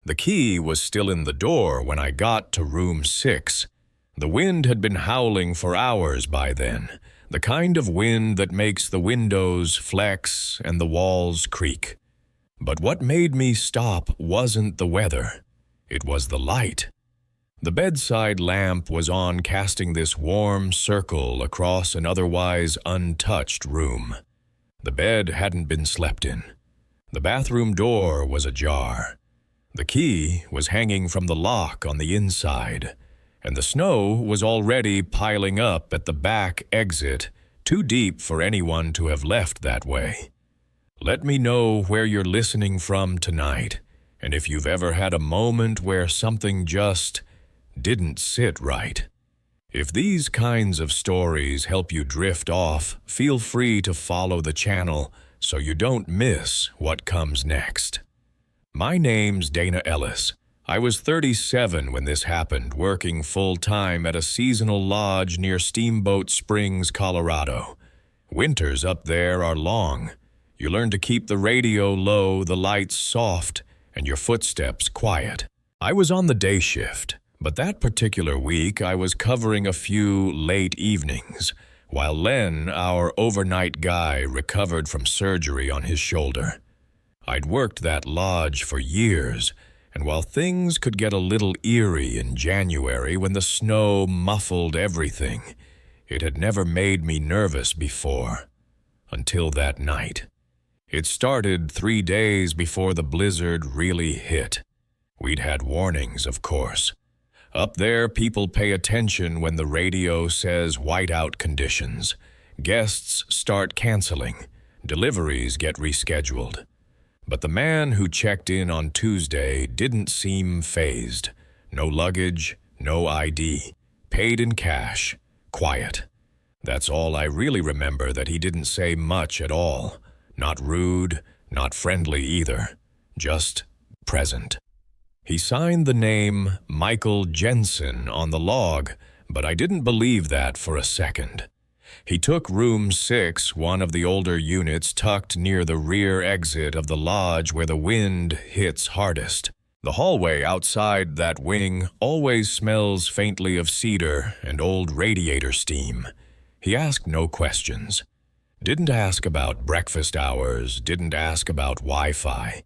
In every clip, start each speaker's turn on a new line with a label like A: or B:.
A: The key was still in the door when I got to room 6. The wind had been howling for hours by then, the kind of wind that makes the windows flex and the walls creak. But what made me stop wasn't the weather. It was the light. The bedside lamp was on, casting this warm circle across an otherwise untouched room. The bed hadn't been slept in. The bathroom door was ajar. The key was hanging from the lock on the inside, and the snow was already piling up at the back exit, too deep for anyone to have left that way. Let me know where you're listening from tonight, and if you've ever had a moment where something just didn't sit right. If these kinds of stories help you drift off, feel free to follow the channel so you don't miss what comes next. My name's Dana Ellis. I was 37 when this happened, working full-time at a seasonal lodge near Steamboat Springs, Colorado. Winters up there are long. You learn to keep the radio low, the lights soft, and your footsteps quiet. I was on the day shift, but that particular week I was covering a few late evenings, while Len, our overnight guy, recovered from surgery on his shoulder. I'd worked that lodge for years, and while things could get a little eerie in January when the snow muffled everything, it had never made me nervous before, until that night. It started 3 days before the blizzard really hit. We'd had warnings, of course. Up there, people pay attention when the radio says whiteout conditions. Guests start canceling. Deliveries get rescheduled. But the man who checked in on Tuesday didn't seem fazed. No luggage, no ID. Paid in cash. Quiet. That's all I really remember, that he didn't say much at all. Not rude, not friendly either. Just present. He signed the name Michael Jensen on the log, but I didn't believe that for a second. He took room 6, one of the older units tucked near the rear exit of the lodge where the wind hits hardest. The hallway outside that wing always smells faintly of cedar and old radiator steam. He asked no questions. Didn't ask about breakfast hours, didn't ask about Wi-Fi.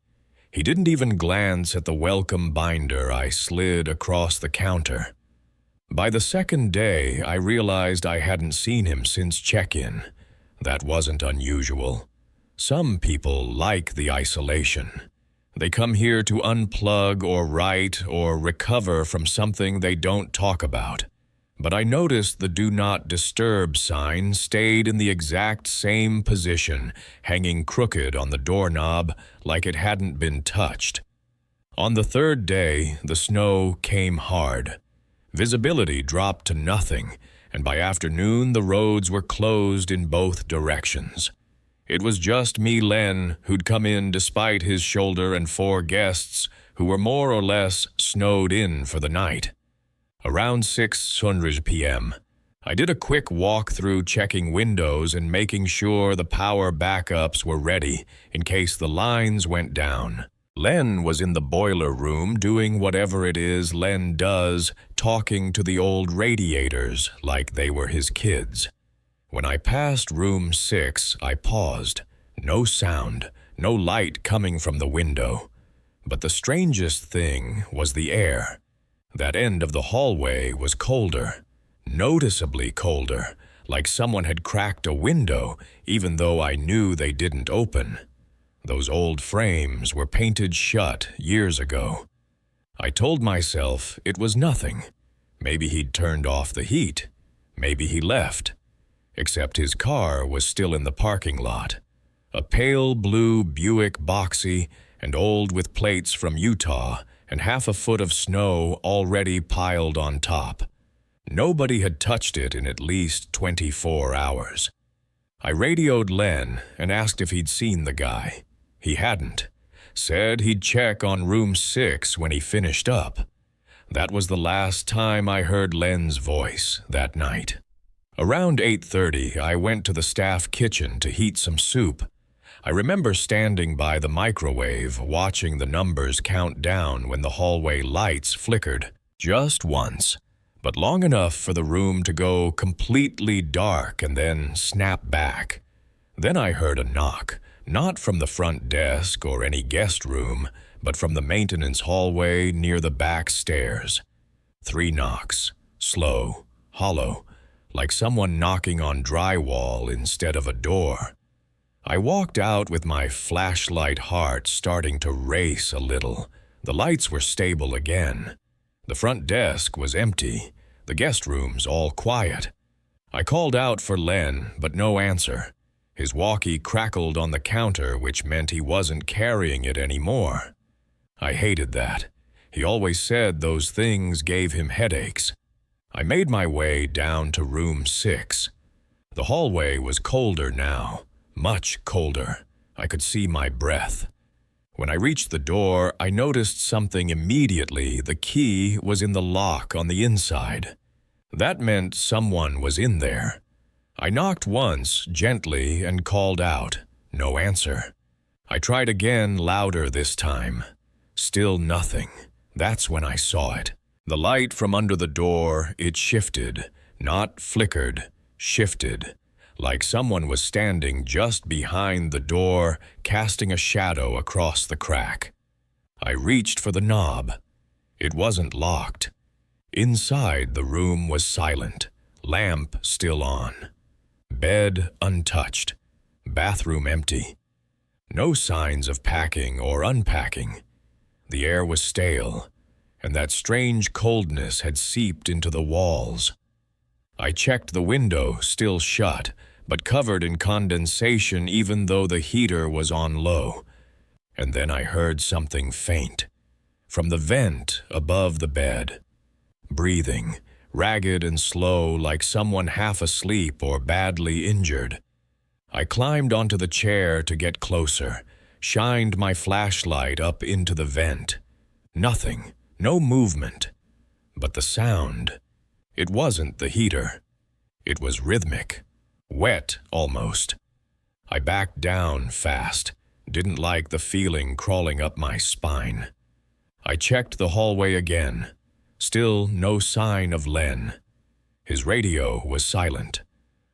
A: He didn't even glance at the welcome binder I slid across the counter. By the second day, I realized I hadn't seen him since check-in. That wasn't unusual. Some people like the isolation. They come here to unplug or write or recover from something they don't talk about. But I noticed the Do Not Disturb sign stayed in the exact same position, hanging crooked on the doorknob like it hadn't been touched. On the third day, the snow came hard. Visibility dropped to nothing, and by afternoon the roads were closed in both directions. It was just me, Len, who'd come in despite his shoulder, and 4 guests who were more or less snowed in for the night. Around 6:00 p.m., I did a quick walk-through, checking windows and making sure the power backups were ready in case the lines went down. Len was in the boiler room doing whatever it is Len does, talking to the old radiators like they were his kids. When I passed room 6, I paused. No sound, no light coming from the window. But the strangest thing was the air. That end of the hallway was colder, noticeably colder, like someone had cracked a window, even though I knew they didn't open. Those old frames were painted shut years ago. I told myself it was nothing. Maybe he'd turned off the heat. Maybe he left. Except his car was still in the parking lot. A pale blue Buick Boxy, and old with plates from Utah, and half a foot of snow already piled on top. Nobody had touched it in at least 24 hours. I radioed Len and asked if he'd seen the guy. He hadn't. Said he'd check on room 6 when he finished up. That was the last time I heard Len's voice that night. Around 8:30, I went to the staff kitchen to heat some soup. I remember standing by the microwave, watching the numbers count down when the hallway lights flickered. Just once, but long enough for the room to go completely dark and then snap back. Then I heard a knock, not from the front desk or any guest room, but from the maintenance hallway near the back stairs. 3 knocks, slow, hollow, like someone knocking on drywall instead of a door. I walked out with my flashlight heart starting to race a little. The lights were stable again. The front desk was empty, the guest rooms all quiet. I called out for Len, but no answer. His walkie crackled on the counter, which meant he wasn't carrying it anymore. I hated that. He always said those things gave him headaches. I made my way down to room 6. The hallway was colder now, much colder. I could see my breath. When I reached the door, I noticed something immediately. The key was in the lock on the inside. That meant someone was in there. I knocked once, gently, and called out. No answer. I tried again, louder this time. Still nothing. That's when I saw it. The light from under the door, it shifted, not flickered, shifted, like someone was standing just behind the door, casting a shadow across the crack. I reached for the knob. It wasn't locked. Inside, the room was silent, lamp still on. Bed untouched, bathroom empty. No signs of packing or unpacking. The air was stale, and that strange coldness had seeped into the walls. I checked the window, still shut, but covered in condensation even though the heater was on low. And then I heard something faint, from the vent above the bed. Breathing, ragged and slow like someone half asleep or badly injured. I climbed onto the chair to get closer, shined my flashlight up into the vent. Nothing, no movement. But the sound, it wasn't the heater. It was rhythmic, wet almost. I backed down fast, didn't like the feeling crawling up my spine. I checked the hallway again. Still no sign of Len. His radio was silent.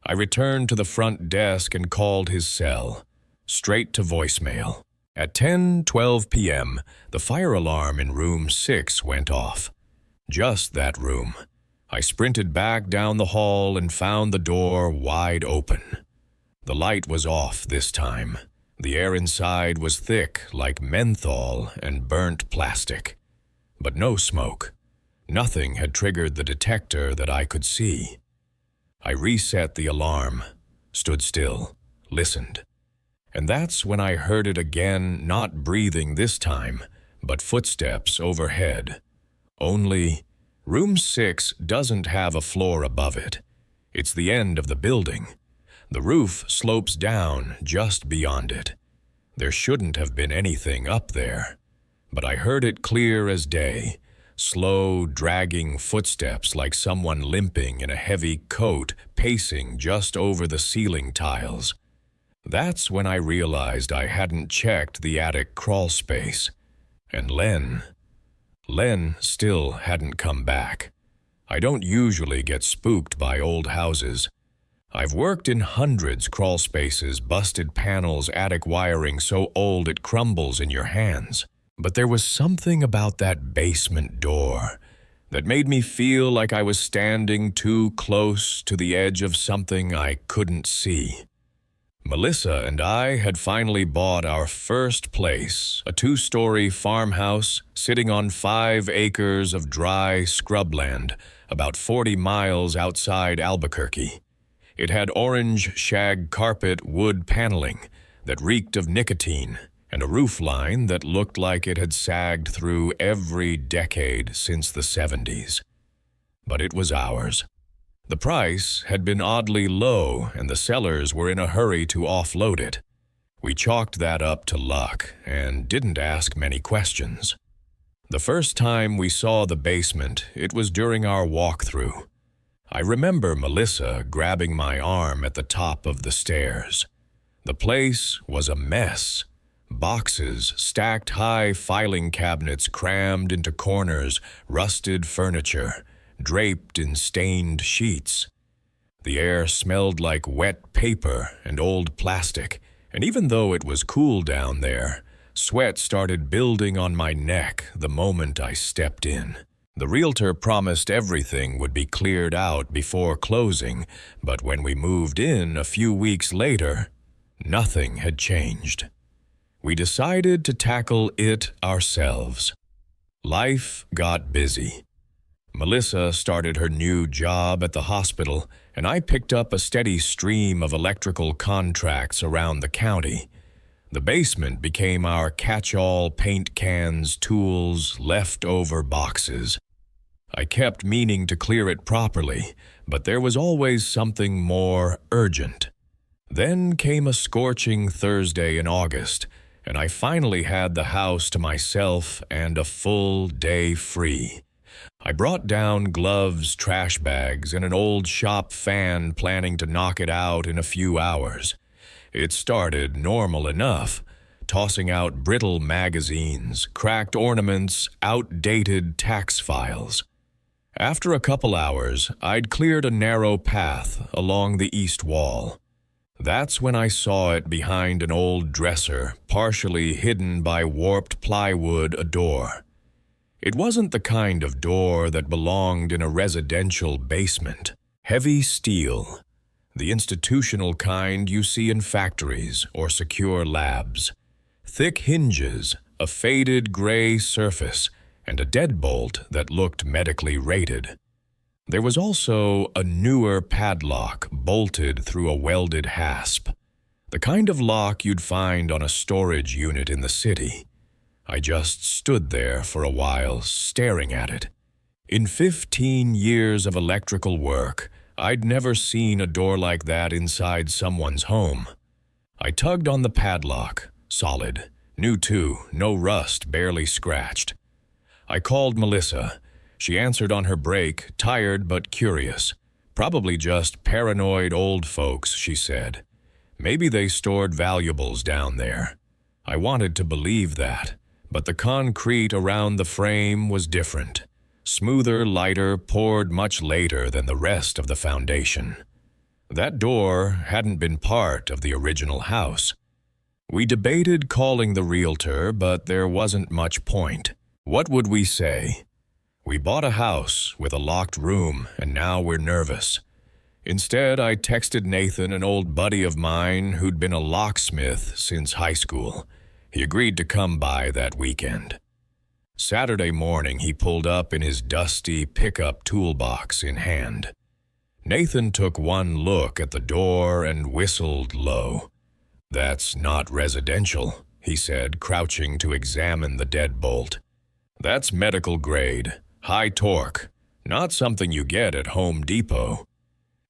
A: I returned to the front desk and called his cell, straight to voicemail. At 10:12 p.m., the fire alarm in room 6 went off. Just that room. I sprinted back down the hall and found the door wide open. The light was off this time. The air inside was thick like menthol and burnt plastic. But no smoke. Nothing had triggered the detector that I could see. I reset the alarm, stood still, listened. And that's when I heard it again, not breathing this time, but footsteps overhead. Only, room 6 doesn't have a floor above it. It's the end of the building. The roof slopes down just beyond it. There shouldn't have been anything up there. But I heard it clear as day. Slow, dragging footsteps like someone limping in a heavy coat, pacing just over the ceiling tiles. That's when I realized I hadn't checked the attic crawl space. And Len still hadn't come back. I don't usually get spooked by old houses. I've worked in hundreds crawl spaces, busted panels, attic wiring so old it crumbles in your hands. But there was something about that basement door that made me feel like I was standing too close to the edge of something I couldn't see. Melissa and I had finally bought our first place, a 2-story farmhouse sitting on 5 acres of dry scrubland, about 40 miles outside Albuquerque. It had orange shag carpet wood paneling that reeked of nicotine, and a roof line that looked like it had sagged through every decade since the 70s. But it was ours. The price had been oddly low, and the sellers were in a hurry to offload it. We chalked that up to luck and didn't ask many questions. The first time we saw the basement, it was during our walkthrough. I remember Melissa grabbing my arm at the top of the stairs. The place was a mess. Boxes, stacked high, filing cabinets crammed into corners, rusted furniture, draped in stained sheets. The air smelled like wet paper and old plastic, and even though it was cool down there, sweat started building on my neck the moment I stepped in. The realtor promised everything would be cleared out before closing, but when we moved in a few weeks later, nothing had changed. We decided to tackle it ourselves. Life got busy. Melissa started her new job at the hospital, and I picked up a steady stream of electrical contracts around the county. The basement became our catch-all: paint cans, tools, leftover boxes. I kept meaning to clear it properly, but there was always something more urgent. Then came a scorching Thursday in August, and I finally had the house to myself and a full day free. I brought down gloves, trash bags, and an old shop fan, planning to knock it out in a few hours. It started normal enough, tossing out brittle magazines, cracked ornaments, outdated tax files. After a couple hours, I'd cleared a narrow path along the east wall. That's when I saw it behind an old dresser, partially hidden by warped plywood, a door. It wasn't the kind of door that belonged in a residential basement. Heavy steel, the institutional kind you see in factories or secure labs. Thick hinges, a faded gray surface, and a deadbolt that looked medically rated. There was also a newer padlock bolted through a welded hasp, the kind of lock you'd find on a storage unit in the city. I just stood there for a while, staring at it. In 15 years of electrical work, I'd never seen a door like that inside someone's home. I tugged on the padlock, solid, new too, no rust, barely scratched. I called Melissa. She answered on her break, tired but curious. Probably just paranoid old folks, she said. Maybe they stored valuables down there. I wanted to believe that, but the concrete around the frame was different. Smoother, lighter, poured much later than the rest of the foundation. That door hadn't been part of the original house. We debated calling the realtor, but there wasn't much point. What would we say? We bought a house with a locked room, and now we're nervous. Instead, I texted Nathan, an old buddy of mine who'd been a locksmith since high school. He agreed to come by that weekend. Saturday morning, he pulled up in his dusty pickup toolbox in hand. Nathan took one look at the door and whistled low. "That's not residential," he said, crouching to examine the deadbolt. "That's medical grade, high torque, not something you get at Home Depot."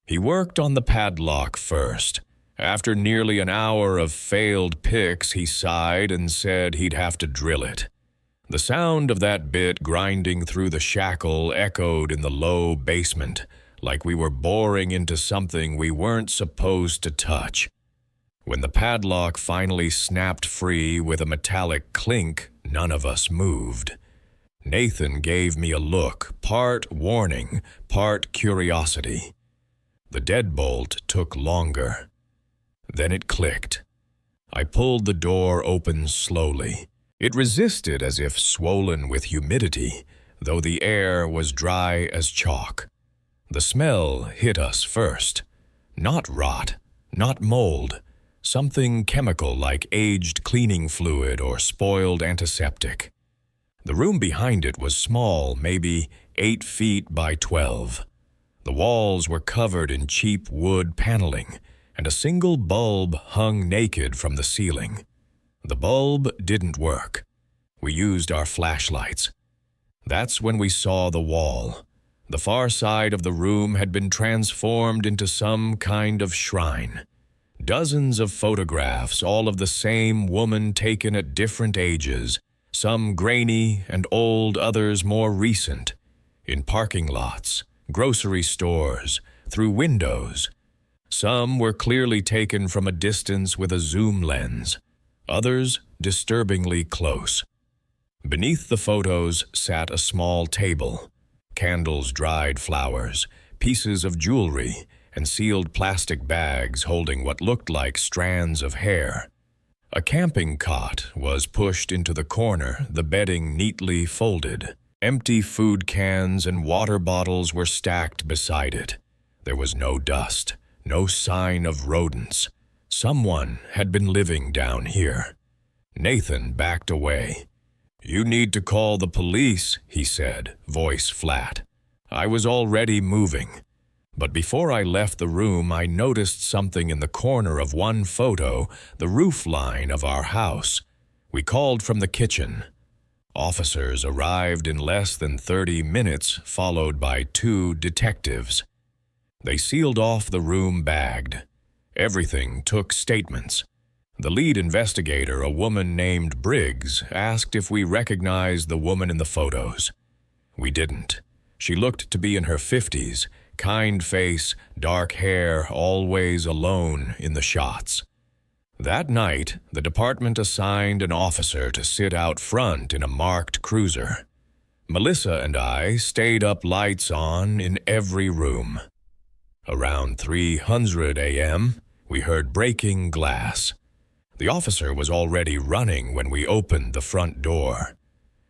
A: He worked on the padlock first. After nearly an hour of failed picks, he sighed and said he'd have to drill it. The sound of that bit grinding through the shackle echoed in the low basement, like we were boring into something we weren't supposed to touch. When the padlock finally snapped free with a metallic clink, none of us moved. Nathan gave me a look, part warning, part curiosity. The deadbolt took longer. Then it clicked. I pulled the door open slowly. It resisted as if swollen with humidity, though the air was dry as chalk. The smell hit us first. Not rot, not mold, something chemical like aged cleaning fluid or spoiled antiseptic. The room behind it was small, maybe 8 feet by 12. The walls were covered in cheap wood paneling, and a single bulb hung naked from the ceiling. The bulb didn't work. We used our flashlights. That's when we saw the wall. The far side of the room had been transformed into some kind of shrine. Dozens of photographs, all of the same woman taken at different ages, some grainy and old, others more recent, in parking lots, grocery stores, through windows. Some were clearly taken from a distance with a zoom lens, others disturbingly close. Beneath the photos sat a small table, candles, dried flowers, pieces of jewelry, and sealed plastic bags holding what looked like strands of hair. A camping cot was pushed into the corner, the bedding neatly folded. Empty food cans and water bottles were stacked beside it. There was no dust, no sign of rodents. Someone had been living down here. Nathan backed away. "You need to call the police," he said, voice flat. I was already moving. But before I left the room, I noticed something in the corner of one photo, the roof line of our house. We called from the kitchen. Officers arrived in less than 30 minutes, followed by 2 detectives. They sealed off the room bagged. Everything took statements. The lead investigator, a woman named Briggs, asked if we recognized the woman in the photos. We didn't. She looked to be in her 50s, kind face, dark hair, always alone in the shots. That night, the department assigned an officer to sit out front in a marked cruiser. Melissa and I stayed up, lights on in every room. Around 3:00 a.m., we heard breaking glass. The officer was already running when we opened the front door.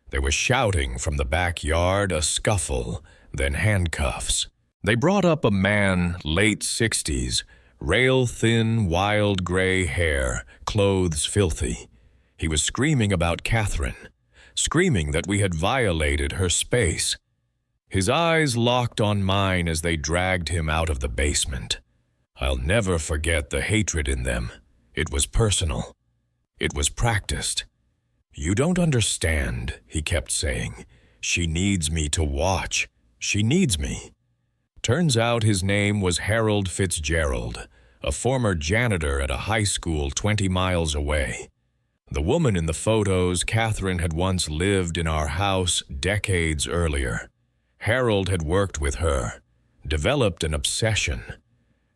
A: There was shouting from the backyard, a scuffle, then handcuffs. They brought up a man, late 60s, rail-thin, wild gray hair, clothes filthy. He was screaming about Catherine, screaming that we had violated her space. His eyes locked on mine as they dragged him out of the basement. I'll never forget the hatred in them. It was personal. It was practiced. "You don't understand," he kept saying. "She needs me to watch. She needs me." Turns out his name was Harold Fitzgerald, a former janitor at a high school 20 miles away. The woman in the photos, Catherine, had once lived in our house decades earlier. Harold had worked with her, developed an obsession.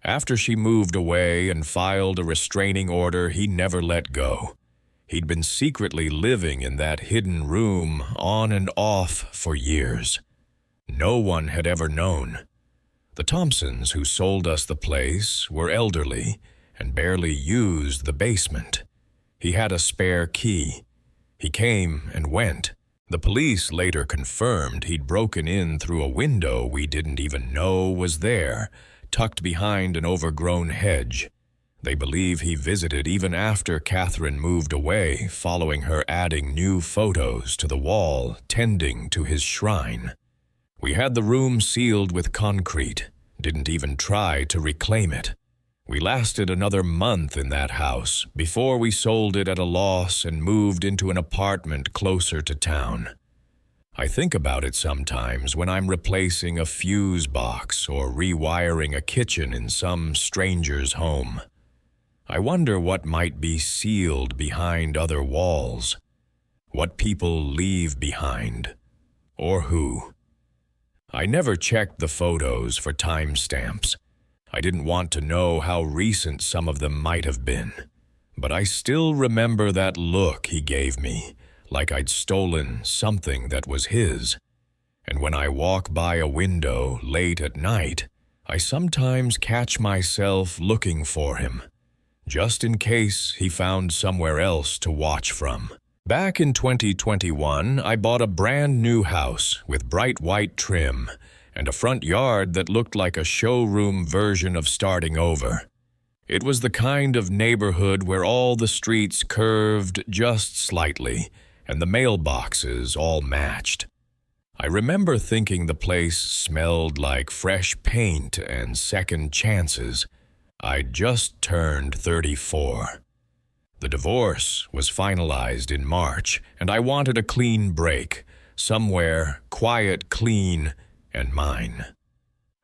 A: After she moved away and filed a restraining order, he never let go. He'd been secretly living in that hidden room on and off for years. No one had ever known. The Thompsons, who sold us the place, were elderly and barely used the basement. He had a spare key. He came and went. The police later confirmed he'd broken in through a window we didn't even know was there, tucked behind an overgrown hedge. They believe he visited even after Catherine moved away, following her adding new photos to the wall, tending to his shrine. We had the room sealed with concrete, didn't even try to reclaim it. We lasted another month in that house before we sold it at a loss and moved into an apartment closer to town. I think about it sometimes when I'm replacing a fuse box or rewiring a kitchen in some stranger's home. I wonder what might be sealed behind other walls, what people leave behind, or who. I never checked the photos for timestamps. I didn't want to know how recent some of them might have been. But I still remember that look he gave me, like I'd stolen something that was his. And when I walk by a window late at night, I sometimes catch myself looking for him, just in case he found somewhere else to watch from. Back in 2021, I bought a brand new house with bright white trim and a front yard that looked like a showroom version of starting over. It was the kind of neighborhood where all the streets curved just slightly and the mailboxes all matched. I remember thinking the place smelled like fresh paint and second chances. I'd just turned 34. The divorce was finalized in March, and I wanted a clean break, somewhere quiet, clean, and mine.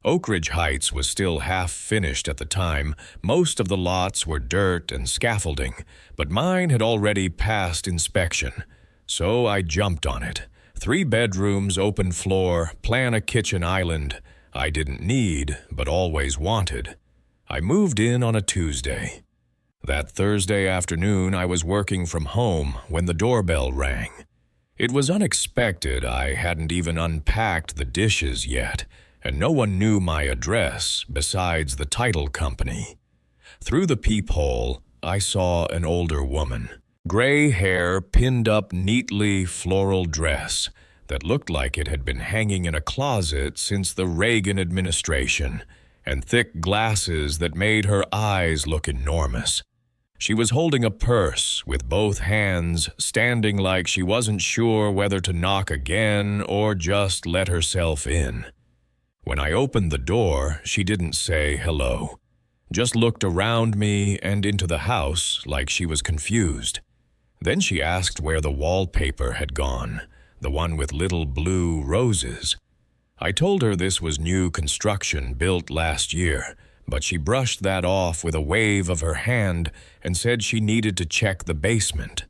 A: Oak Ridge Heights was still half finished at the time. Most of the lots were dirt and scaffolding, but mine had already passed inspection, so I jumped on it. 3 bedrooms, open floor, plan a kitchen island I didn't need but always wanted. I moved in on a Tuesday. That Thursday afternoon, I was working from home when the doorbell rang. It was unexpected. I hadn't even unpacked the dishes yet, and no one knew my address besides the title company. Through the peephole, I saw an older woman. Gray hair, pinned up neatly, floral dress that looked like it had been hanging in a closet since the Reagan administration, and thick glasses that made her eyes look enormous. She was holding a purse with both hands, standing like she wasn't sure whether to knock again or just let herself in. When I opened the door, she didn't say hello, just looked around me and into the house like she was confused. Then she asked where the wallpaper had gone, the one with little blue roses. I told her this was new construction built last year, but she brushed that off with a wave of her hand and said she needed to check the basement.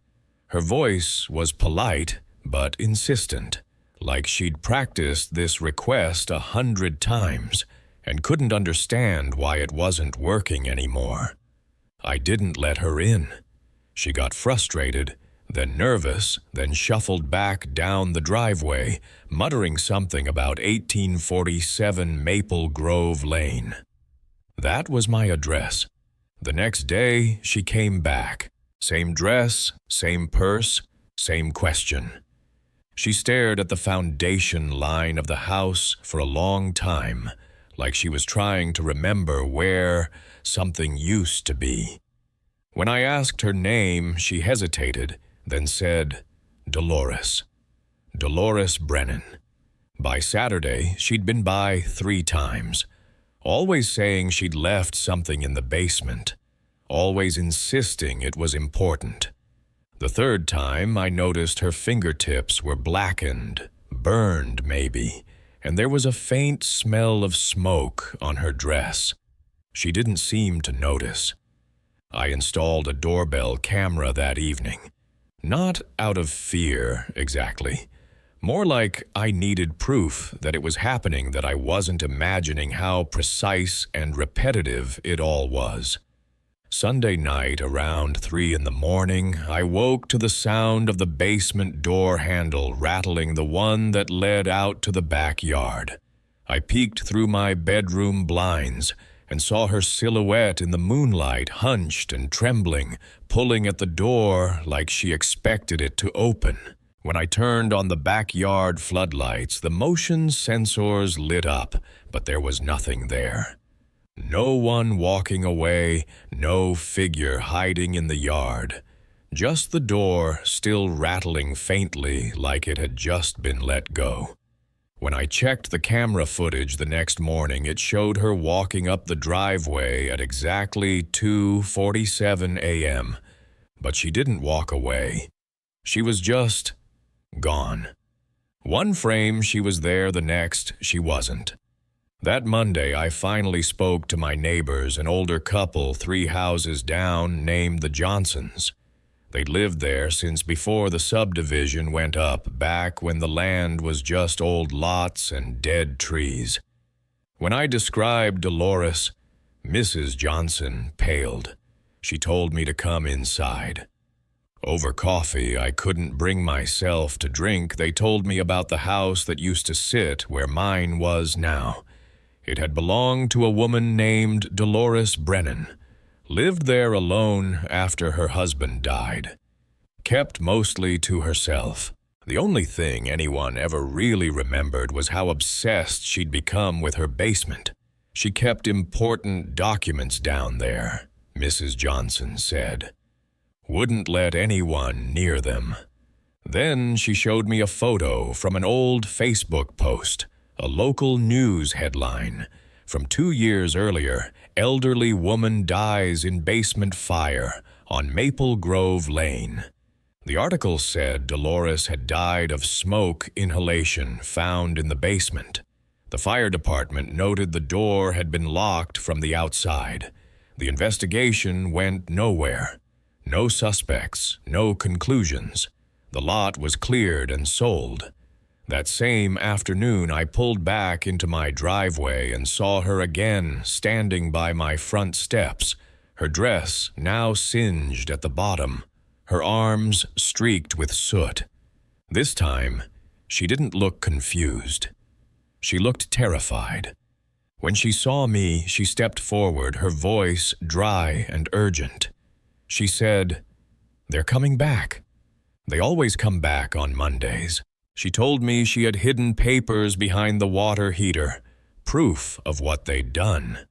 A: Her voice was polite but insistent, like she'd practiced this request 100 times and couldn't understand why it wasn't working anymore. I didn't let her in. She got frustrated, then nervous, then shuffled back down the driveway, muttering something about 1847 Maple Grove Lane. That was my address. The next day, she came back. Same dress, same purse, same question. She stared at the foundation line of the house for a long time, like she was trying to remember where something used to be. When I asked her name, she hesitated, then said, Dolores. Dolores Brennan. By Saturday, she'd been by 3 times, always saying she'd left something in the basement, always insisting it was important. The 3rd time, I noticed her fingertips were blackened, burned maybe, and there was a faint smell of smoke on her dress. She didn't seem to notice. I installed a doorbell camera that evening. Not out of fear, exactly. More like I needed proof that it was happening, that I wasn't imagining how precise and repetitive it all was. Sunday night, around 3 in the morning, I woke to the sound of the basement door handle rattling, the one that led out to the backyard. I peeked through my bedroom blinds and saw her silhouette in the moonlight, hunched and trembling, pulling at the door like she expected it to open. When I turned on the backyard floodlights, the motion sensors lit up, but there was nothing there. No one walking away, no figure hiding in the yard. Just the door still rattling faintly like it had just been let go. When I checked the camera footage the next morning, it showed her walking up the driveway at exactly 2:47 a.m., but she didn't walk away. She was just gone. One frame she was there, the next she wasn't. That Monday, I finally spoke to my neighbors, an older couple 3 houses down named the Johnsons. They'd lived there since before the subdivision went up, back when the land was just old lots and dead trees. When I described Dolores, Mrs. Johnson paled. She told me to come inside. Over coffee, I couldn't bring myself to drink. They told me about the house that used to sit where mine was now. It had belonged to a woman named Dolores Brennan. Lived there alone after her husband died. Kept mostly to herself. The only thing anyone ever really remembered was how obsessed she'd become with her basement. She kept important documents down there, Mrs. Johnson said. Wouldn't let anyone near them. Then she showed me a photo from an old Facebook post, a local news headline. From 2 years earlier, elderly woman dies in basement fire on Maple Grove Lane. The article said Dolores had died of smoke inhalation found in the basement. The fire department noted the door had been locked from the outside. The investigation went nowhere. No suspects, no conclusions. The lot was cleared and sold. That same afternoon, I pulled back into my driveway and saw her again standing by my front steps, her dress now singed at the bottom, her arms streaked with soot. This time, she didn't look confused. She looked terrified. When she saw me, she stepped forward, her voice dry and urgent. She said, "They're coming back. They always come back on Mondays." She told me she had hidden papers behind the water heater, proof of what they'd done.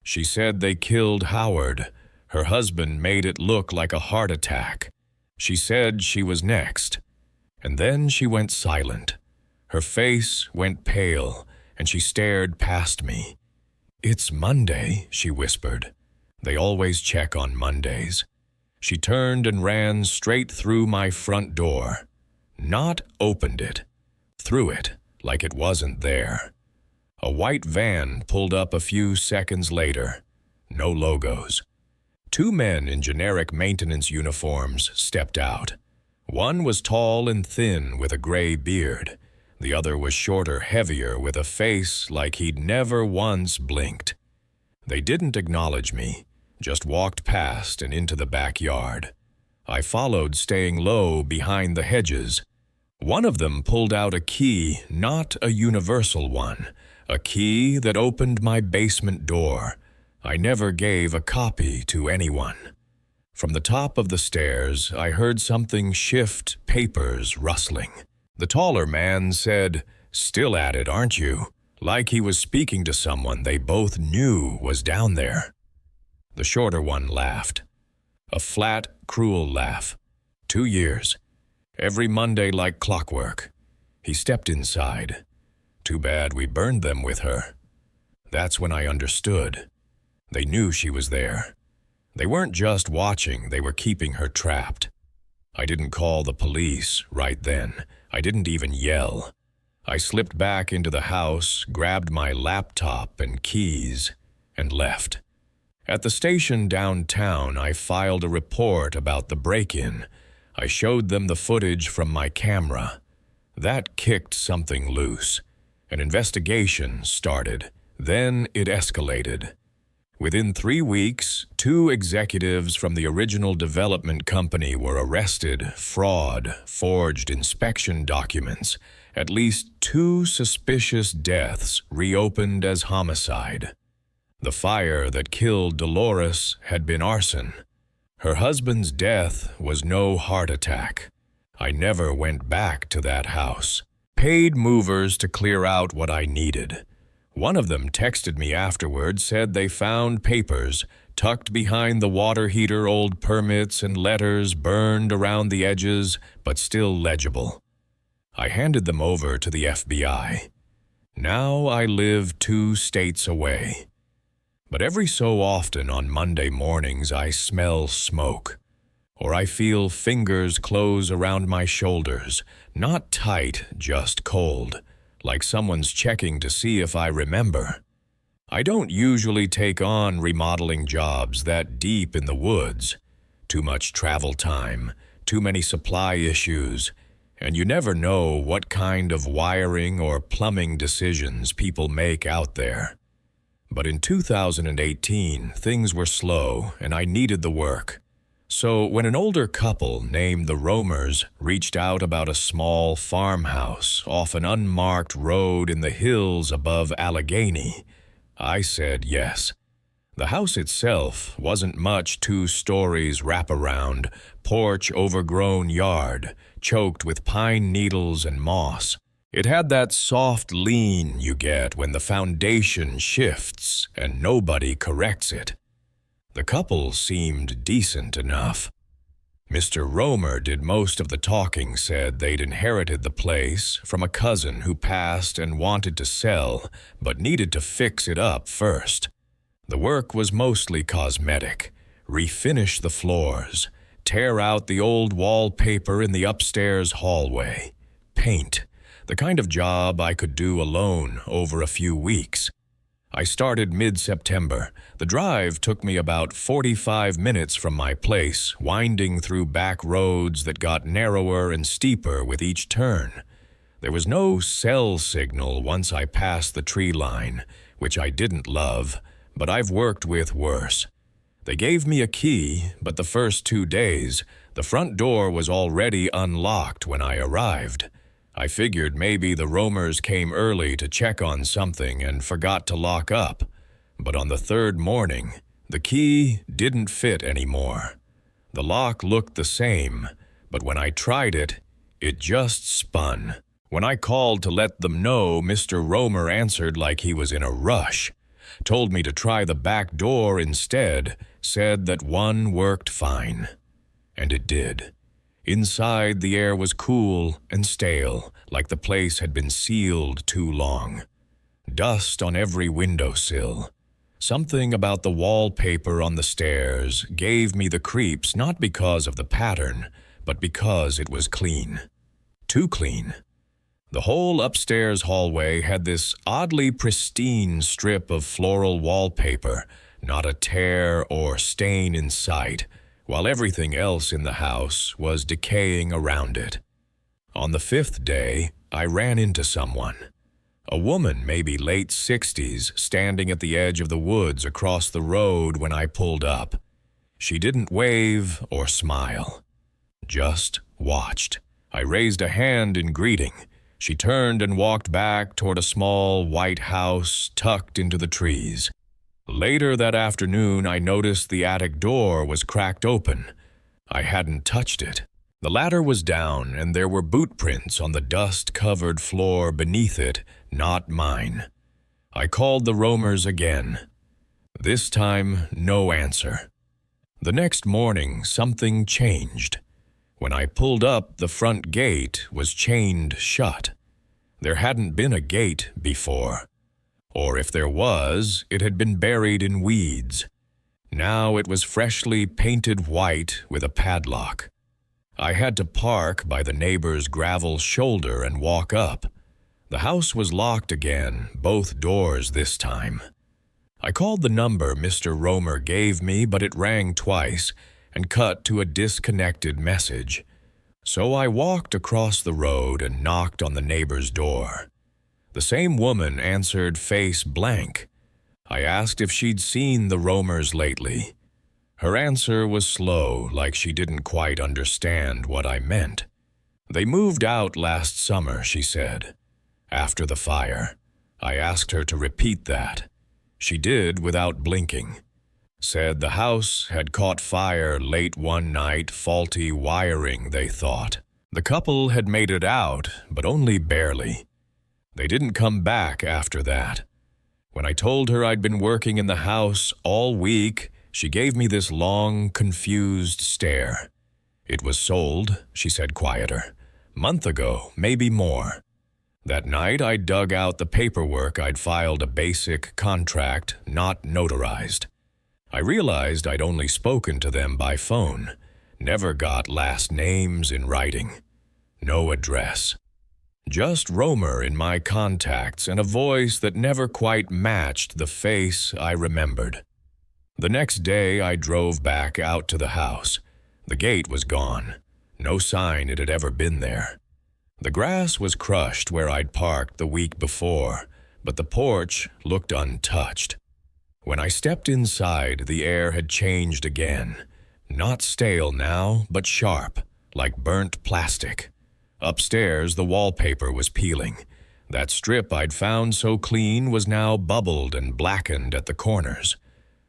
A: She said they killed Howard. Her husband made it look like a heart attack. She said she was next. And then she went silent. Her face went pale, and she stared past me. "It's Monday," she whispered. "They always check on Mondays." She turned and ran straight through my front door. Not opened it. Through it, like it wasn't there. A white van pulled up a few seconds later. No logos. Two men in generic maintenance uniforms stepped out. One was tall and thin with a gray beard. The other was shorter, heavier, with a face like he'd never once blinked. They didn't acknowledge me, just walked past and into the backyard. I followed, staying low behind the hedges. One of them pulled out a key, not a universal one, a key that opened my basement door. I never gave a copy to anyone. From the top of the stairs, I heard something shift, papers rustling. The taller man said, "Still at it, aren't you?" Like he was speaking to someone they both knew was down there. The shorter one laughed. A flat, cruel laugh. 2 years. Every Monday like clockwork. He stepped inside. Too bad we burned them with her. That's when I understood. They knew she was there. They weren't just watching, they were keeping her trapped. I didn't call the police right then. I didn't even yell. I slipped back into the house, grabbed my laptop and keys, and left. At the station downtown, I filed a report about the break-in. I showed them the footage from my camera. That kicked something loose. An investigation started. Then it escalated. Within 3 weeks, 2 executives from the original development company were arrested, fraud, forged inspection documents. At least 2 suspicious deaths reopened as homicide. The fire that killed Dolores had been arson. Her husband's death was no heart attack. I never went back to that house. Paid movers to clear out what I needed. One of them texted me afterward, said they found papers tucked behind the water heater, old permits and letters burned around the edges, but still legible. I handed them over to the FBI. Now I live 2 states away. But every so often on Monday mornings I smell smoke, or I feel fingers close around my shoulders, not tight, just cold, like someone's checking to see if I remember. I don't usually take on remodeling jobs that deep in the woods. Too much travel time, too many supply issues, and you never know what kind of wiring or plumbing decisions people make out there. But in 2018, things were slow and I needed the work. So when an older couple named the Roamers reached out about a small farmhouse off an unmarked road in the hills above Allegheny, I said yes. The house itself wasn't much, 2 stories wraparound, porch overgrown yard, choked with pine needles and moss. It had that soft lean you get when the foundation shifts and nobody corrects it. The couple seemed decent enough. Mr. Romer did most of the talking, said they'd inherited the place from a cousin who passed and wanted to sell, but needed to fix it up first. The work was mostly cosmetic. Refinish the floors, tear out the old wallpaper in the upstairs hallway, paint, the kind of job I could do alone over a few weeks. I started mid-September. The drive took me about 45 minutes from my place, winding through back roads that got narrower and steeper with each turn. There was no cell signal once I passed the tree line, which I didn't love, but I've worked with worse. They gave me a key, but the first 2 days, the front door was already unlocked when I arrived. I figured maybe the roamers came early to check on something and forgot to lock up. But on the 3rd morning, the key didn't fit anymore. The lock looked the same, but when I tried it, it just spun. When I called to let them know, Mr. Romer answered like he was in a rush, told me to try the back door instead, said that one worked fine. And it did. Inside, the air was cool and stale, like the place had been sealed too long. Dust on every windowsill. Something about the wallpaper on the stairs gave me the creeps not because of the pattern, but because it was clean. Too clean. The whole upstairs hallway had this oddly pristine strip of floral wallpaper, not a tear or stain in sight, while everything else in the house was decaying around it. On the 5th day, I ran into someone. A woman, maybe late 60s, standing at the edge of the woods across the road when I pulled up. She didn't wave or smile, just watched. I raised a hand in greeting. She turned and walked back toward a small white house tucked into the trees. Later that afternoon, I noticed the attic door was cracked open. I hadn't touched it. The ladder was down, and there were boot prints on the dust-covered floor beneath it, not mine. I called the roamers again. This time, no answer. The next morning, something changed. When I pulled up, the front gate was chained shut. There hadn't been a gate before. Or if there was, it had been buried in weeds. Now it was freshly painted white with a padlock. I had to park by the neighbor's gravel shoulder and walk up. The house was locked again, both doors this time. I called the number Mr. Romer gave me, but it rang twice and cut to a disconnected message. So I walked across the road and knocked on the neighbor's door. The same woman answered face blank. I asked if she'd seen the roamers lately. Her answer was slow, like she didn't quite understand what I meant. They moved out last summer, she said, after the fire. I asked her to repeat that. She did without blinking. Said the house had caught fire late one night, faulty wiring, they thought. The couple had made it out, but only barely. They didn't come back after that. When I told her I'd been working in the house all week, she gave me this long, confused stare. It was sold, she said quieter. Month ago, maybe more. That night, I dug out the paperwork. I'd filed a basic contract, not notarized. I realized I'd only spoken to them by phone, never got last names in writing, no address. Just Romer in my contacts and a voice that never quite matched the face I remembered. The next day, I drove back out to the house. The gate was gone, no sign it had ever been there. The grass was crushed where I'd parked the week before, but the porch looked untouched. When I stepped inside, the air had changed again. Not stale now, but sharp, like burnt plastic. Upstairs, the wallpaper was peeling. That strip I'd found so clean was now bubbled and blackened at the corners.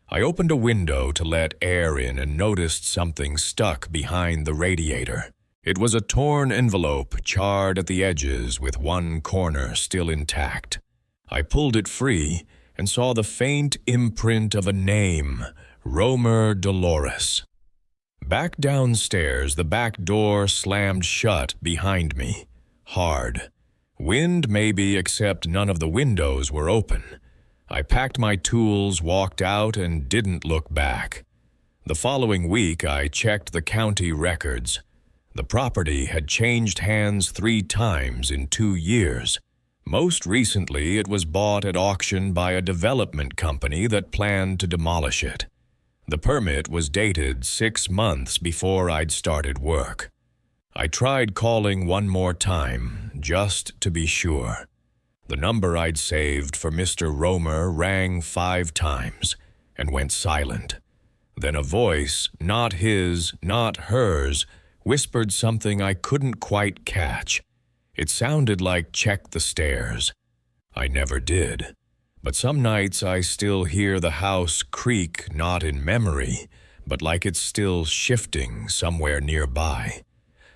A: I opened a window to let air in and noticed something stuck behind the radiator. It was a torn envelope, charred at the edges with one corner still intact. I pulled it free and saw the faint imprint of a name, Romer Dolores. Back downstairs, the back door slammed shut behind me, hard. Wind maybe, except none of the windows were open. I packed my tools, walked out, and didn't look back. The following week, I checked the county records. The property had changed hands 3 times in 2 years. Most recently, it was bought at auction by a development company that planned to demolish it. The permit was dated 6 months before I'd started work. I tried calling one more time, just to be sure. The number I'd saved for Mr. Romer rang 5 times and went silent. Then a voice, not his, not hers, whispered something I couldn't quite catch. It sounded like "check the stairs." I never did. But some nights I still hear the house creak, not in memory, but like it's still shifting somewhere nearby.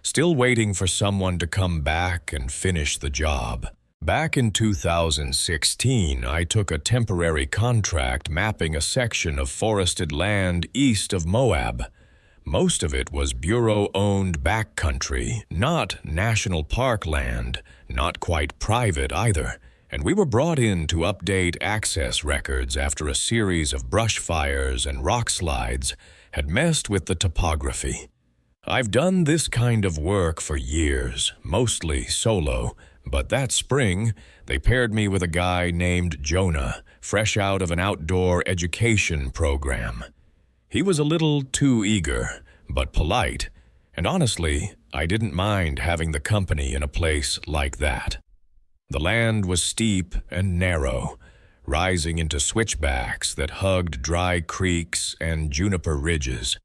A: Still waiting for someone to come back and finish the job. Back in 2016, I took a temporary contract mapping a section of forested land east of Moab. Most of it was Bureau-owned backcountry, not national park land, not quite private either, and we were brought in to update access records after a series of brush fires and rock slides had messed with the topography. I've done this kind of work for years, mostly solo, but that spring, they paired me with a guy named Jonah, fresh out of an outdoor education program. He was a little too eager, but polite, and honestly, I didn't mind having the company in a place like that. The land was steep and narrow, rising into switchbacks that hugged dry creeks and juniper ridges.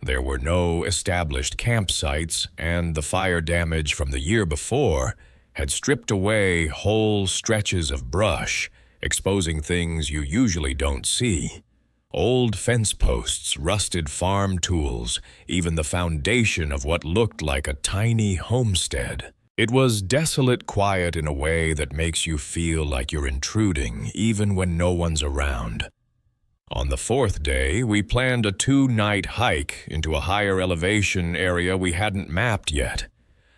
A: There were no established campsites, and the fire damage from the year before had stripped away whole stretches of brush, exposing things you usually don't see. Old fence posts, rusted farm tools, even the foundation of what looked like a tiny homestead. It was desolate quiet in a way that makes you feel like you're intruding, even when no one's around. On the 4th day, we planned a 2-night hike into a higher elevation area we hadn't mapped yet.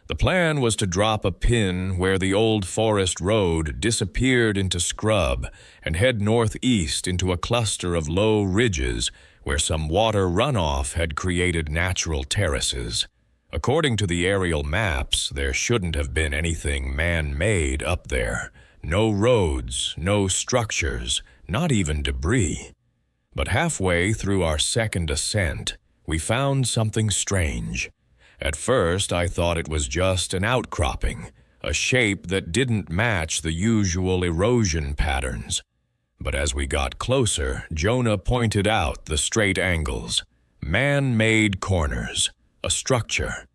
A: The plan was to drop a pin where the old forest road disappeared into scrub and head northeast into a cluster of low ridges where some water runoff had created natural terraces. According to the aerial maps, there shouldn't have been anything man-made up there. No roads, no structures, not even debris. But halfway through our second ascent, we found something strange. At first, I thought it was just an outcropping, a shape that didn't match the usual erosion patterns. But as we got closer, Jonah pointed out the straight angles, man-made corners, a structure.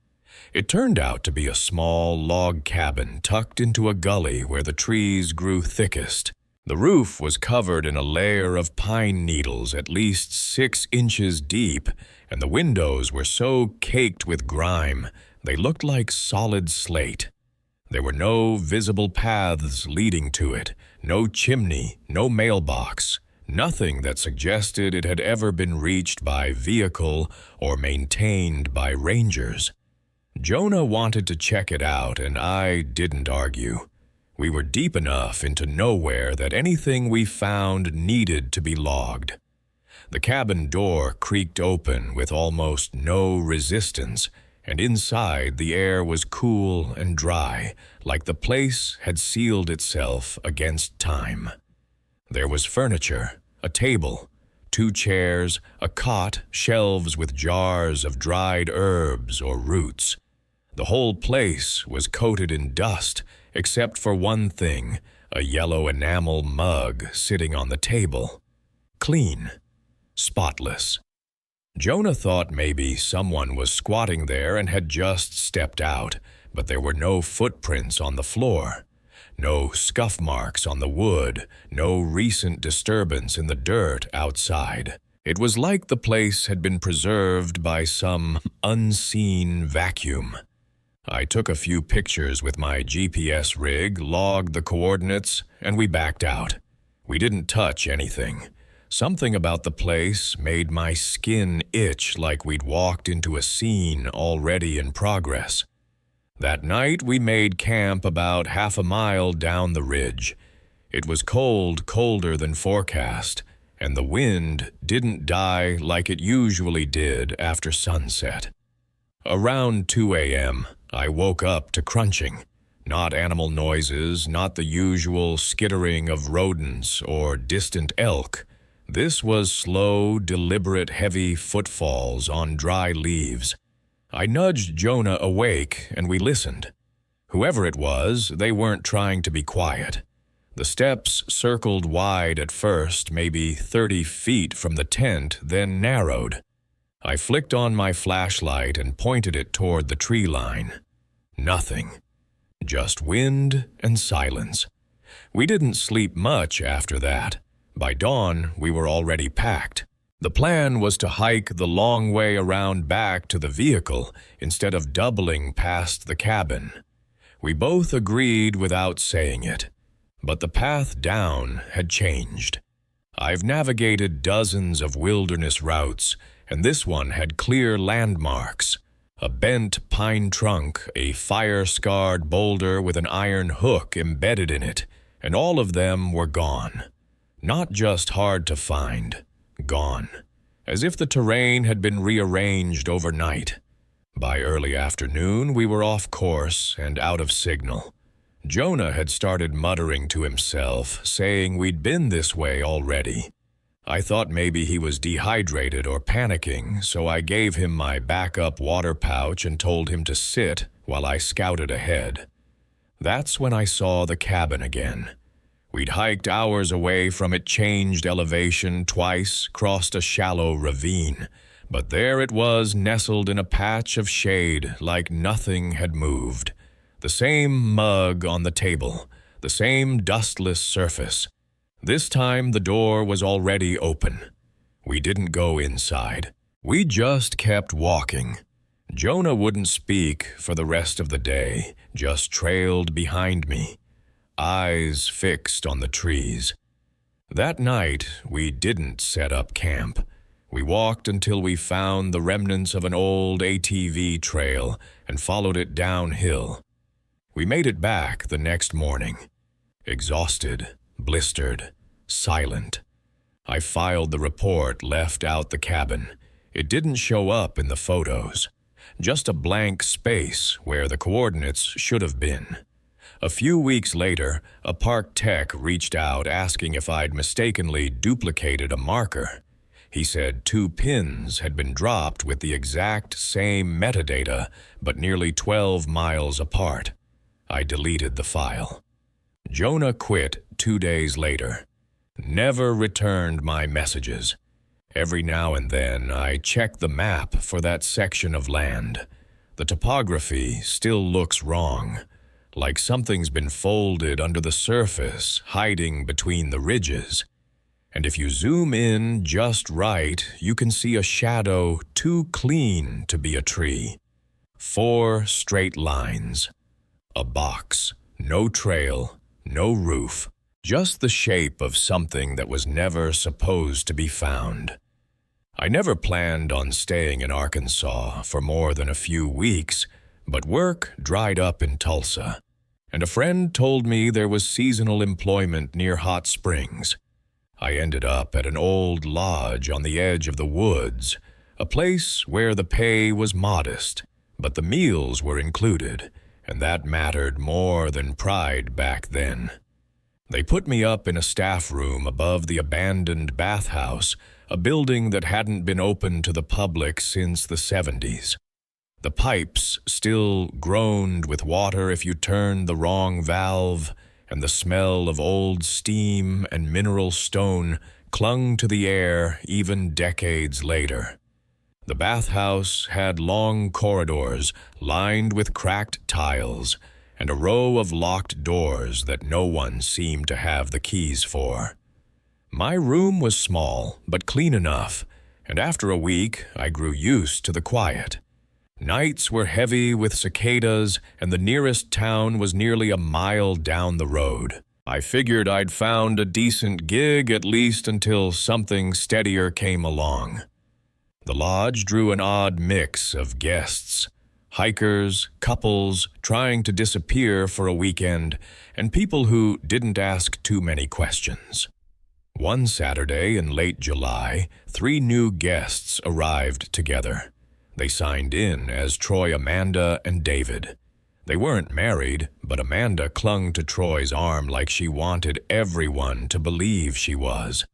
A: It turned out to be a small log cabin tucked into a gully where the trees grew thickest. The roof was covered in a layer of pine needles at least 6 inches deep, and the windows were so caked with grime they looked like solid slate. There were no visible paths leading to it, no chimney, no mailbox, nothing that suggested it had ever been reached by vehicle or maintained by rangers. Jonah wanted to check it out, and I didn't argue. We were deep enough into nowhere that anything we found needed to be logged. The cabin door creaked open with almost no resistance, and inside the air was cool and dry, like the place had sealed itself against time. There was furniture, a table, 2 chairs, a cot, shelves with jars of dried herbs or roots. The whole place was coated in dust, except for one thing, a yellow enamel mug sitting on the table. Clean. Spotless. Jonah thought maybe someone was squatting there and had just stepped out, but there were no footprints on the floor. No scuff marks on the wood, no recent disturbance in the dirt outside. It was like the place had been preserved by some unseen vacuum. I took a few pictures with my GPS rig, logged the coordinates, and we backed out. We didn't touch anything. Something about the place made my skin itch like we'd walked into a scene already in progress. That night, we made camp about half a mile down the ridge. It was cold, colder than forecast, and the wind didn't die like it usually did after sunset. Around 2 a.m., I woke up to crunching. Not animal noises, not the usual skittering of rodents or distant elk. This was slow, deliberate, heavy footfalls on dry leaves. I nudged Jonah awake and we listened. Whoever it was, they weren't trying to be quiet. The steps circled wide at first, maybe 30 feet from the tent, then narrowed. I flicked on my flashlight and pointed it toward the tree line. Nothing. Just wind and silence. We didn't sleep much after that. By dawn, we were already packed. The plan was to hike the long way around back to the vehicle instead of doubling past the cabin. We both agreed without saying it, but the path down had changed. I've navigated dozens of wilderness routes, and this one had clear landmarks. A bent pine trunk, a fire-scarred boulder with an iron hook embedded in it, and all of them were gone. Not just hard to find, gone. As if the terrain had been rearranged overnight. By early afternoon, we were off course and out of signal. Jonah had started muttering to himself, saying we'd been this way already. I thought maybe he was dehydrated or panicking, so I gave him my backup water pouch and told him to sit while I scouted ahead. That's when I saw the cabin again. We'd hiked hours away from it, changed elevation twice, crossed a shallow ravine. But there it was, nestled in a patch of shade, like nothing had moved. The same mug on the table, the same dustless surface. This time the door was already open. We didn't go inside. We just kept walking. Jonah wouldn't speak for the rest of the day, just trailed behind me, eyes fixed on the trees. That night, we didn't set up camp. We walked until we found the remnants of an old ATV trail and followed it downhill. We made it back the next morning, exhausted, blistered, silent. I filed the report, left out the cabin. It didn't show up in the photos. Just a blank space where the coordinates should have been. A few weeks later, a park tech reached out asking if I'd mistakenly duplicated a marker. He said 2 pins had been dropped with the exact same metadata, but nearly 12 miles apart. I deleted the file. Jonah quit 2 days later. Never returned my messages. Every now and then, I check the map for that section of land. The topography still looks wrong, like something's been folded under the surface, hiding between the ridges. And if you zoom in just right, you can see a shadow too clean to be a tree. 4 straight lines. A box. No trail, no roof. Just the shape of something that was never supposed to be found. I never planned on staying in Arkansas for more than a few weeks, but work dried up in Tulsa, and a friend told me there was seasonal employment near Hot Springs. I ended up at an old lodge on the edge of the woods, a place where the pay was modest, but the meals were included, and that mattered more than pride back then. They put me up in a staff room above the abandoned bathhouse, a building that hadn't been open to the public since the 70s. The pipes still groaned with water if you turned the wrong valve, and the smell of old steam and mineral stone clung to the air even decades later. The bathhouse had long corridors lined with cracked tiles and a row of locked doors that no one seemed to have the keys for. My room was small, but clean enough, and after a week, I grew used to the quiet. Nights were heavy with cicadas, and the nearest town was nearly a mile down the road. I figured I'd found a decent gig at least until something steadier came along. The lodge drew an odd mix of guests. Hikers, couples trying to disappear for a weekend, and people who didn't ask too many questions. One Saturday in late July, 3 new guests arrived together. They signed in as Troy, Amanda, and David. They weren't married, but Amanda clung to Troy's arm like she wanted everyone to believe she was.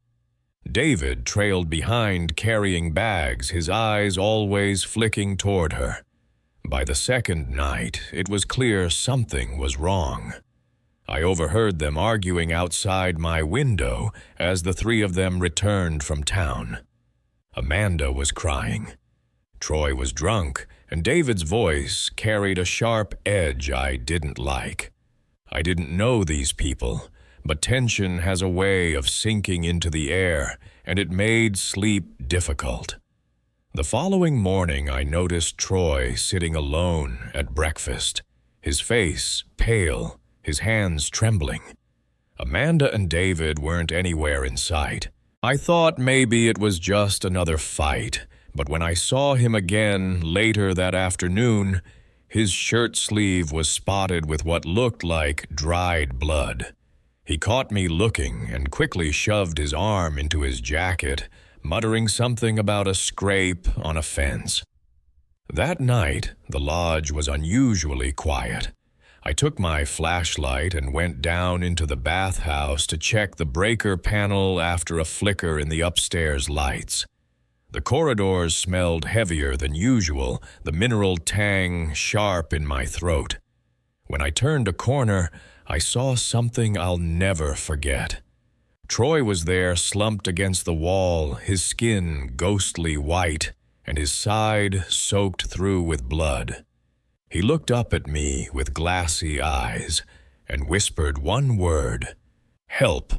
A: David trailed behind carrying bags, his eyes always flicking toward her. By the second night, it was clear something was wrong. I overheard them arguing outside my window as the three of them returned from town. Amanda was crying. Troy was drunk, and David's voice carried a sharp edge I didn't like. I didn't know these people, but tension has a way of sinking into the air, and it made sleep difficult. The following morning, I noticed Troy sitting alone at breakfast, his face pale, his hands trembling. Amanda and David weren't anywhere in sight. I thought maybe it was just another fight, but when I saw him again later that afternoon, his shirt sleeve was spotted with what looked like dried blood. He caught me looking and quickly shoved his arm into his jacket, muttering something about a scrape on a fence. That night, the lodge was unusually quiet. I took my flashlight and went down into the bathhouse to check the breaker panel after a flicker in the upstairs lights. The corridors smelled heavier than usual, the mineral tang sharp in my throat. When I turned a corner, I saw something I'll never forget. Troy was there slumped against the wall, his skin ghostly white, and his side soaked through with blood. He looked up at me with glassy eyes and whispered one word, "Help."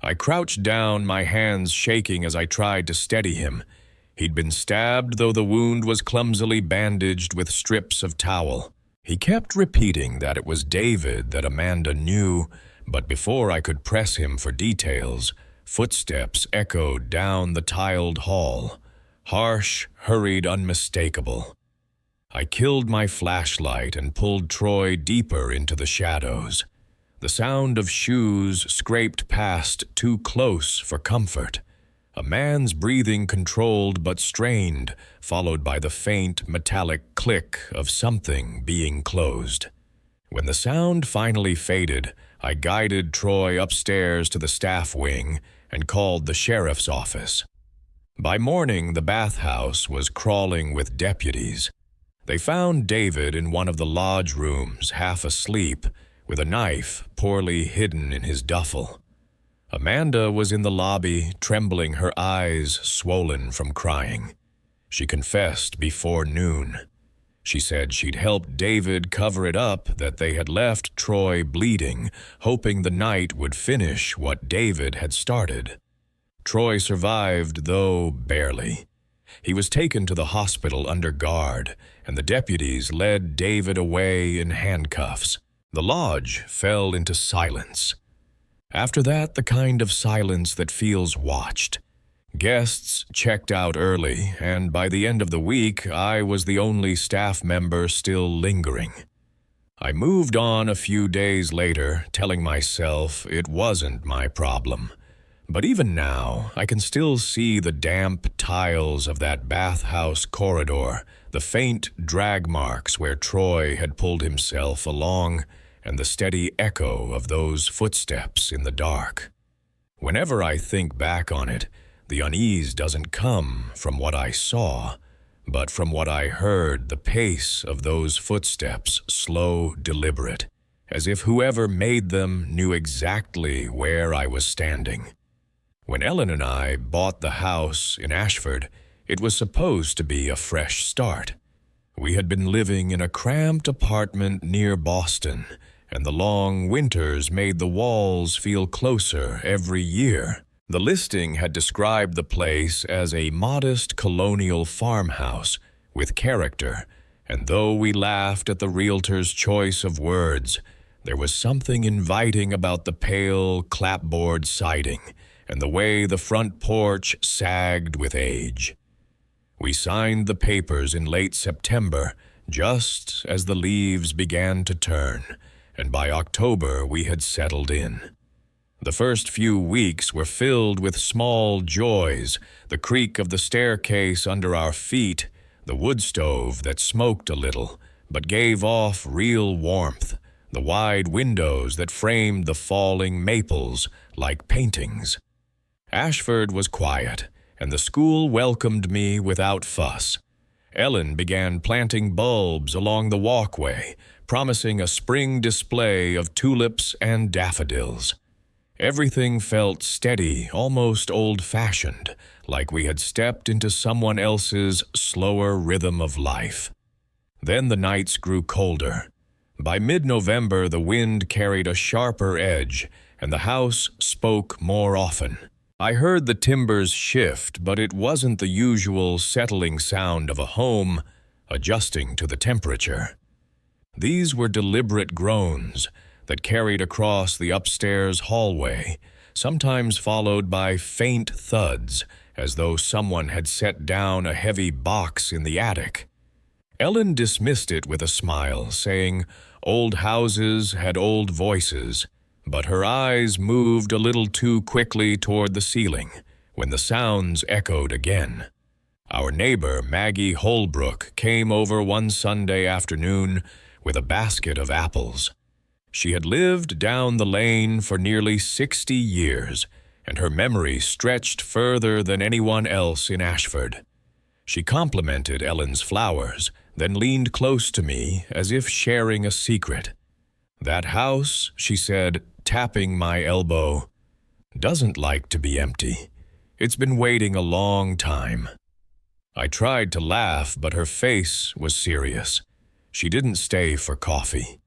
A: I crouched down, my hands shaking as I tried to steady him. He'd been stabbed, though the wound was clumsily bandaged with strips of towel. He kept repeating that it was David that Amanda knew, but before I could press him for details, footsteps echoed down the tiled hall, harsh, hurried, unmistakable. I killed my flashlight and pulled Troy deeper into the shadows. The sound of shoes scraped past too close for comfort. A man's breathing controlled but strained, followed by the faint, metallic click of something being closed. When the sound finally faded, I guided Troy upstairs to the staff wing and called the sheriff's office. By morning, the bathhouse was crawling with deputies. They found David in one of the lodge rooms, half asleep, with a knife poorly hidden in his duffel. Amanda was in the lobby, trembling, her eyes swollen from crying. She confessed before noon. She said she'd helped David cover it up, that they had left Troy bleeding, hoping the night would finish what David had started. Troy survived, though barely. He was taken to the hospital under guard, and the deputies led David away in handcuffs. The lodge fell into silence. After that, the kind of silence that feels watched. Guests checked out early, and by the end of the week, I was the only staff member still lingering. I moved on a few days later, telling myself it wasn't my problem. But even now, I can still see the damp tiles of that bathhouse corridor, the faint drag marks where Troy had pulled himself along, and the steady echo of those footsteps in the dark. Whenever I think back on it, the unease doesn't come from what I saw, but from what I heard, the pace of those footsteps slow, deliberate, as if whoever made them knew exactly where I was standing. When Ellen and I bought the house in Ashford, it was supposed to be a fresh start. We had been living in a cramped apartment near Boston, and the long winters made the walls feel closer every year. The listing had described the place as a modest colonial farmhouse with character, and though we laughed at the realtor's choice of words, there was something inviting about the pale clapboard siding and the way the front porch sagged with age. We signed the papers in late September, just as the leaves began to turn, and by October we had settled in. The first few weeks were filled with small joys, the creak of the staircase under our feet, the wood stove that smoked a little, but gave off real warmth, the wide windows that framed the falling maples like paintings. Ashford was quiet, and the school welcomed me without fuss. Ellen began planting bulbs along the walkway, promising a spring display of tulips and daffodils. Everything felt steady, almost old-fashioned, like we had stepped into someone else's slower rhythm of life. Then the nights grew colder. By mid-November, the wind carried a sharper edge, and the house spoke more often. I heard the timbers shift, but it wasn't the usual settling sound of a home adjusting to the temperature. These were deliberate groans that carried across the upstairs hallway, sometimes followed by faint thuds, as though someone had set down a heavy box in the attic. Ellen dismissed it with a smile, saying old houses had old voices, but her eyes moved a little too quickly toward the ceiling when the sounds echoed again. Our neighbor, Maggie Holbrook, came over one Sunday afternoon with a basket of apples. She had lived down the lane for nearly 60 years, and her memory stretched further than anyone else in Ashford. She complimented Ellen's flowers, then leaned close to me as if sharing a secret. "That house," she said, tapping my elbow, "doesn't like to be empty. It's been waiting a long time." I tried to laugh, but her face was serious. She didn't stay for coffee.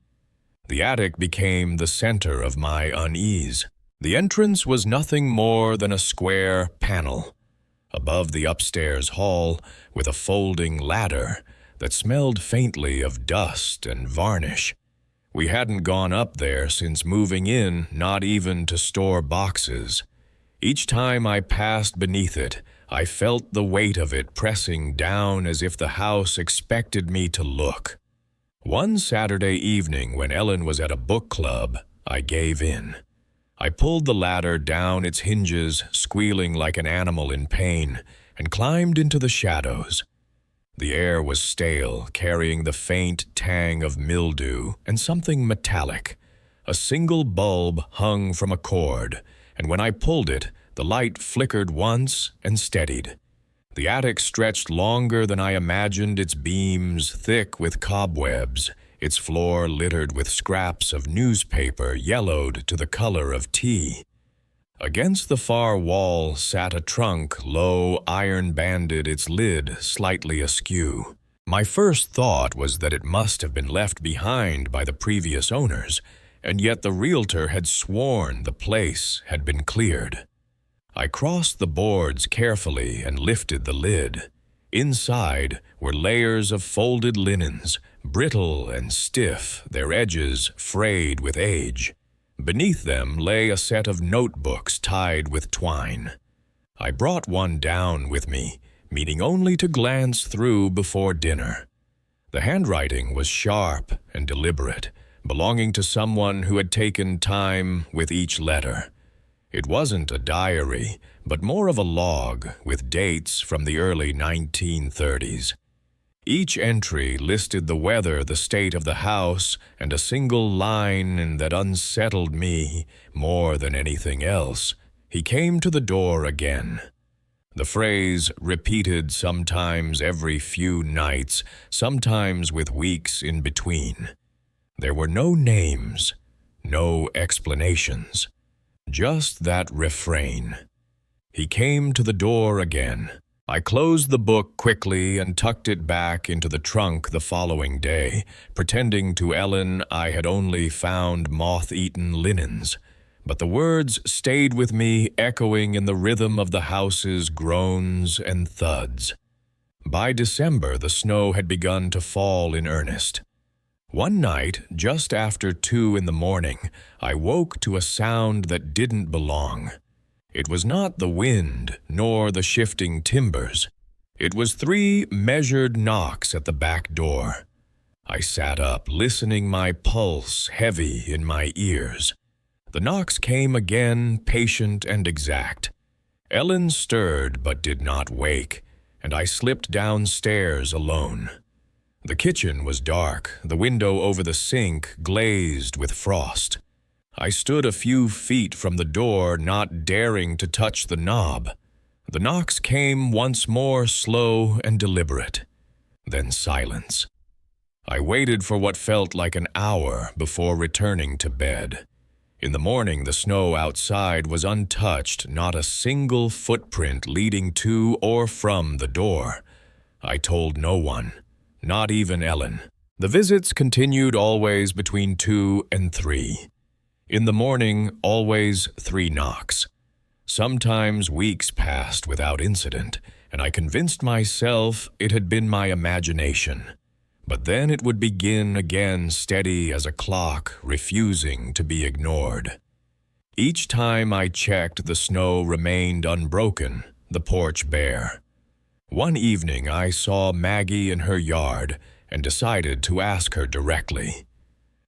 A: The attic became the center of my unease. The entrance was nothing more than a square panel above the upstairs hall, with a folding ladder that smelled faintly of dust and varnish. We hadn't gone up there since moving in, not even to store boxes. Each time I passed beneath it, I felt the weight of it pressing down as if the house expected me to look. One Saturday evening when Ellen was at a book club, I gave in. I pulled the ladder down its hinges, squealing like an animal in pain, and climbed into the shadows. The air was stale, carrying the faint tang of mildew and something metallic. A single bulb hung from a cord, and when I pulled it, the light flickered once and steadied. The attic stretched longer than I imagined, its beams thick with cobwebs, its floor littered with scraps of newspaper yellowed to the color of tea. Against the far wall sat a trunk, low, iron-banded, its lid slightly askew. My first thought was that it must have been left behind by the previous owners, and yet the realtor had sworn the place had been cleared. I crossed the boards carefully and lifted the lid. Inside were layers of folded linens, brittle and stiff, their edges frayed with age. Beneath them lay a set of notebooks tied with twine. I brought one down with me, meaning only to glance through before dinner. The handwriting was sharp and deliberate, belonging to someone who had taken time with each letter. It wasn't a diary, but more of a log with dates from the early 1930s. Each entry listed the weather, the state of the house, and a single line that unsettled me more than anything else. He came to the door again. The phrase repeated sometimes every few nights, sometimes with weeks in between. There were no names, no explanations, just that refrain. He came to the door again. I closed the book quickly and tucked it back into the trunk the following day, pretending to Ellen I had only found moth-eaten linens. But the words stayed with me, echoing in the rhythm of the house's groans and thuds. By December, the snow had begun to fall in earnest. One night, just after 2 in the morning, I woke to a sound that didn't belong. It was not the wind, nor the shifting timbers. It was 3 measured knocks at the back door. I sat up, listening, my pulse heavy in my ears. The knocks came again, patient and exact. Ellen stirred but did not wake, and I slipped downstairs alone. The kitchen was dark, the window over the sink glazed with frost. I stood a few feet from the door, not daring to touch the knob. The knocks came once more, slow and deliberate. then silence. I waited for what felt like an hour before returning to bed. In the morning, the snow outside was untouched, not a single footprint leading to or from the door. I told no one, not even Ellen. The visits continued always between 2 and 3. In the morning, always 3 knocks. Sometimes weeks passed without incident, and I convinced myself it had been my imagination. But then it would begin again, steady as a clock, refusing to be ignored. Each time I checked, the snow remained unbroken, the porch bare. One evening I saw Maggie in her yard and decided to ask her directly.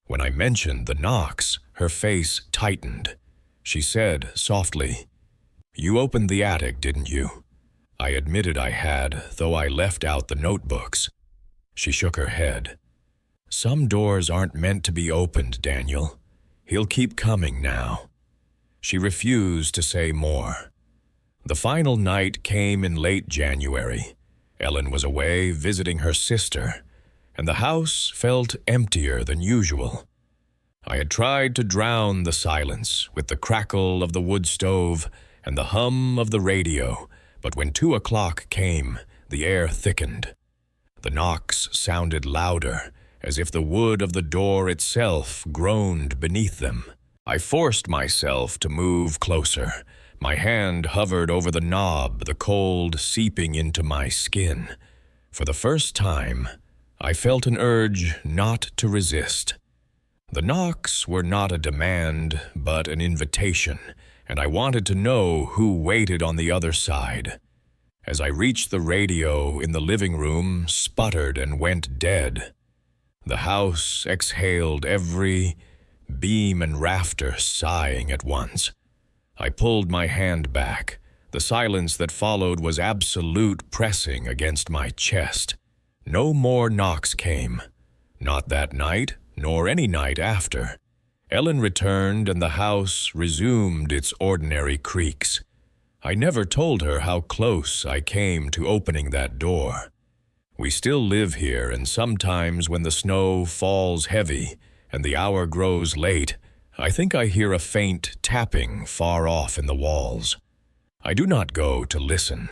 A: When I mentioned the knocks, her face tightened. She said softly, "You opened the attic, didn't you?" I admitted I had, though I left out the notebooks. She shook her head. "Some doors aren't meant to be opened, Daniel. He'll keep coming now." She refused to say more. The final night came in late January. Ellen was away visiting her sister, and the house felt emptier than usual. I had tried to drown the silence with the crackle of the wood stove and the hum of the radio, but when 2 o'clock came, the air thickened. The knocks sounded louder, as if the wood of the door itself groaned beneath them. I forced myself to move closer. My hand hovered over the knob, the cold seeping into my skin. For the first time, I felt an urge not to resist. The knocks were not a demand, but an invitation, and I wanted to know who waited on the other side. As I reached the radio in the living room, sputtered and went dead. The house exhaled, every beam and rafter sighing at once. I pulled my hand back. The silence that followed was absolute, pressing against my chest. No more knocks came. Not that night, nor any night after. Ellen returned, and the house resumed its ordinary creaks. I never told her how close I came to opening that door. We still live here, and sometimes when the snow falls heavy and the hour grows late, I think I hear a faint tapping far off in the walls. I do not go to listen.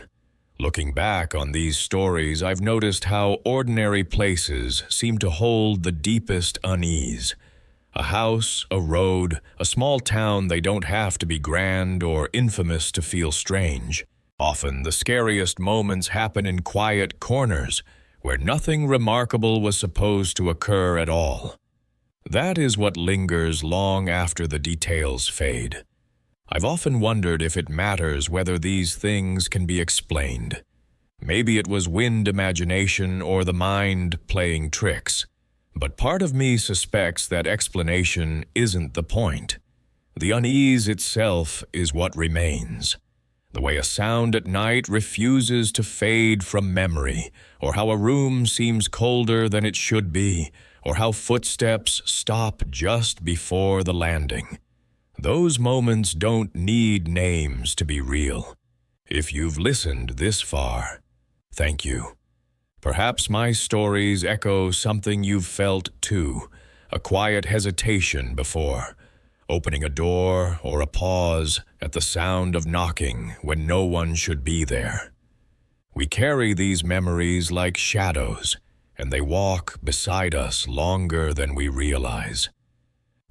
A: Looking back on these stories, I've noticed how ordinary places seem to hold the deepest unease. A house, a road, a small town, they don't have to be grand or infamous to feel strange. Often the scariest moments happen in quiet corners where nothing remarkable was supposed to occur at all. That is what lingers long after the details fade. I've often wondered if it matters whether these things can be explained. Maybe it was wind imagination or the mind playing tricks. But part of me suspects that explanation isn't the point. The unease itself is what remains. The way a sound at night refuses to fade from memory, or how a room seems colder than it should be, or how footsteps stop just before the landing. Those moments don't need names to be real. If you've listened this far, thank you. Perhaps my stories echo something you've felt too, a quiet hesitation before, opening a door or a pause at the sound of knocking when no one should be there. We carry these memories like shadows, and they walk beside us longer than we realize.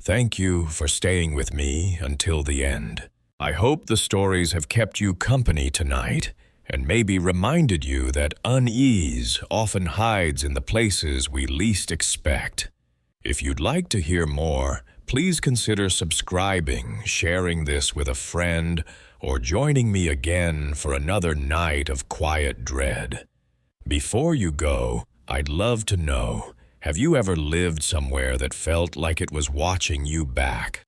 A: Thank you for staying with me until the end. I hope the stories have kept you company tonight, and maybe reminded you that unease often hides in the places we least expect. If you'd like to hear more, please consider subscribing, sharing this with a friend, or joining me again for another night of quiet dread. Before you go, I'd love to know, have you ever lived somewhere that felt like it was watching you back?